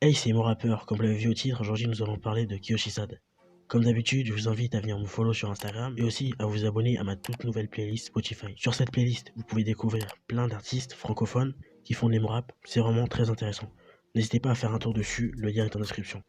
Hey, c'est mon rappeur. Comme vous l'avez vu au titre, aujourd'hui nous allons parler de Kiyoshisad. Comme d'habitude, je vous invite à venir me follow sur Instagram et aussi à vous abonner à ma toute nouvelle playlist Spotify. Sur cette playlist, vous pouvez découvrir plein d'artistes francophones qui font de l'emo rap. C'est vraiment très intéressant. N'hésitez pas à faire un tour dessus, le lien est en description.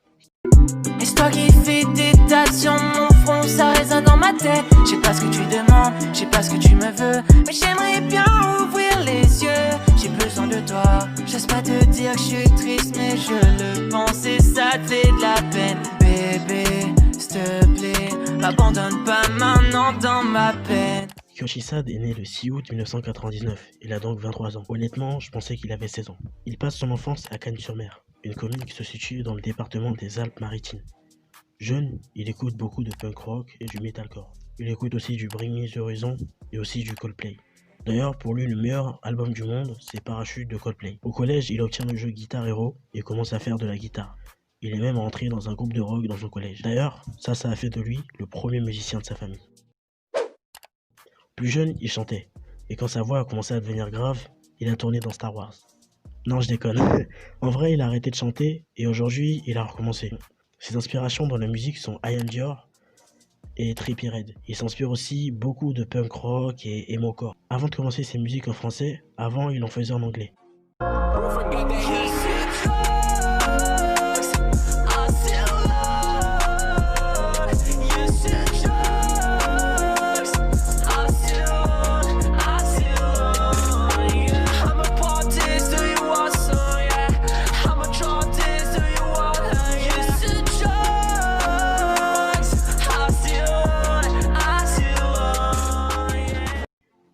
Et c'est toi qui fais des dates sur mon front, ça résonne dans ma tête. Je sais pas ce que tu demandes, je sais pas ce que tu me veux, mais j'aimerais bien ouvrir les yeux. J'ai besoin de toi, j'ose pas te dire que je suis triste, mais je le pense et ça te fait de la peine. Bébé, s'il te plaît, m'abandonne pas maintenant dans ma peine. Kiyoshisad est né le 6 août 1999, il a donc 23 ans. Honnêtement, je pensais qu'il avait 16 ans. Il passe son enfance à Cagnes-sur-Mer, une commune qui se situe dans le département des Alpes-Maritimes. Jeune, il écoute beaucoup de punk rock et du metalcore. Il écoute aussi du Bring Me The Horizon et aussi du Coldplay. D'ailleurs, pour lui, le meilleur album du monde, c'est Parachute de Coldplay. Au collège, il obtient le jeu Guitar Hero et commence à faire de la guitare. Il est même rentré dans un groupe de rock dans son collège. D'ailleurs, ça a fait de lui le premier musicien de sa famille. Plus jeune, il chantait. Et quand sa voix a commencé à devenir grave, il a tourné dans Star Wars. Non, je déconne. En vrai, il a arrêté de chanter et aujourd'hui, il a recommencé. Ses inspirations dans la musique sont I Am Dior et Trippie Redd. Il s'inspire aussi beaucoup de punk rock et emo-core. Avant de commencer ses musiques en français, avant, il en faisait en anglais.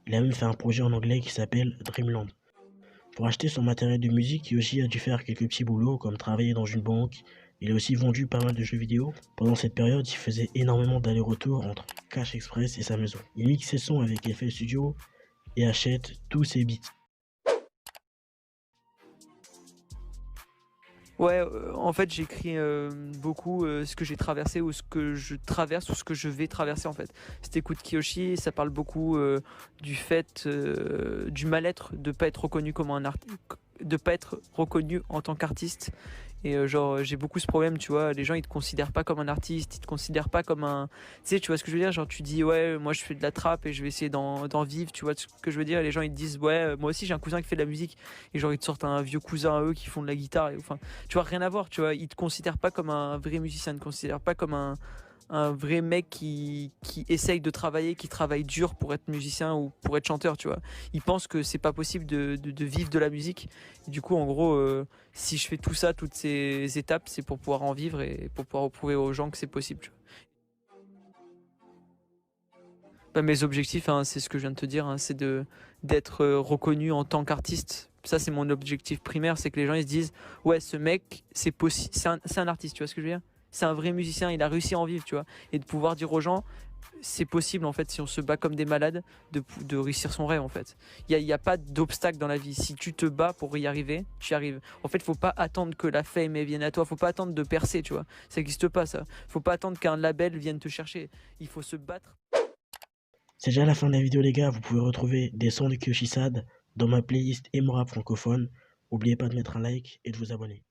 Il a même fait un projet en anglais qui s'appelle Dreamland. Pour acheter son matériel de musique, Yoshi a dû faire quelques petits boulots comme travailler dans une banque. Il a aussi vendu pas mal de jeux vidéo. Pendant cette période, il faisait énormément d'allers-retours entre Cash Express et sa maison. Il mixe ses sons avec FL Studio et achète tous ses beats. Ouais, en fait, j'écris beaucoup ce que j'ai traversé ou ce que je traverse ou ce que je vais traverser en fait. Si t'écoutes Kiyoshi, ça parle beaucoup du fait du mal-être de pas être reconnu comme de pas être reconnu en tant qu'artiste. Et genre j'ai beaucoup ce problème, tu vois, les gens ils te considèrent pas comme un artiste, ils te considèrent pas comme un... Tu sais, tu vois ce que je veux dire, genre tu dis ouais moi je fais de la trappe et je vais essayer d'en vivre, tu vois ce que je veux dire, et les gens ils te disent ouais moi aussi j'ai un cousin qui fait de la musique, et genre ils te sortent un vieux cousin à eux qui font de la guitare, et, enfin tu vois rien à voir, tu vois, ils te considèrent pas comme un vrai musicien, ils te considèrent pas comme un vrai mec qui essaye de travailler, qui travaille dur pour être musicien ou pour être chanteur, tu vois. Ils pensent que c'est pas possible de vivre de la musique. Et du coup, en gros, si je fais tout ça, toutes ces étapes, c'est pour pouvoir en vivre et pour pouvoir prouver aux gens que c'est possible, tu vois. Bah, mes objectifs, hein, c'est ce que je viens de te dire, hein, c'est d'être reconnu en tant qu'artiste. Ça, c'est mon objectif primaire, c'est que les gens ils se disent ouais, ce mec, c'est possible, c'est un artiste, tu vois ce que je veux dire? C'est un vrai musicien, il a réussi à en vivre, tu vois. Et de pouvoir dire aux gens, c'est possible en fait, si on se bat comme des malades, de réussir son rêve en fait. Il y a pas d'obstacle dans la vie. Si tu te bats pour y arriver, tu y arrives. En fait, faut pas attendre que la fame vienne à toi. Faut pas attendre de percer, tu vois. Ça n'existe pas, ça. Faut pas attendre qu'un label vienne te chercher. Il faut se battre. C'est déjà la fin de la vidéo les gars, vous pouvez retrouver des sons de Kiyoshisad dans ma playlist emo rap francophone. N'oubliez pas de mettre un like et de vous abonner.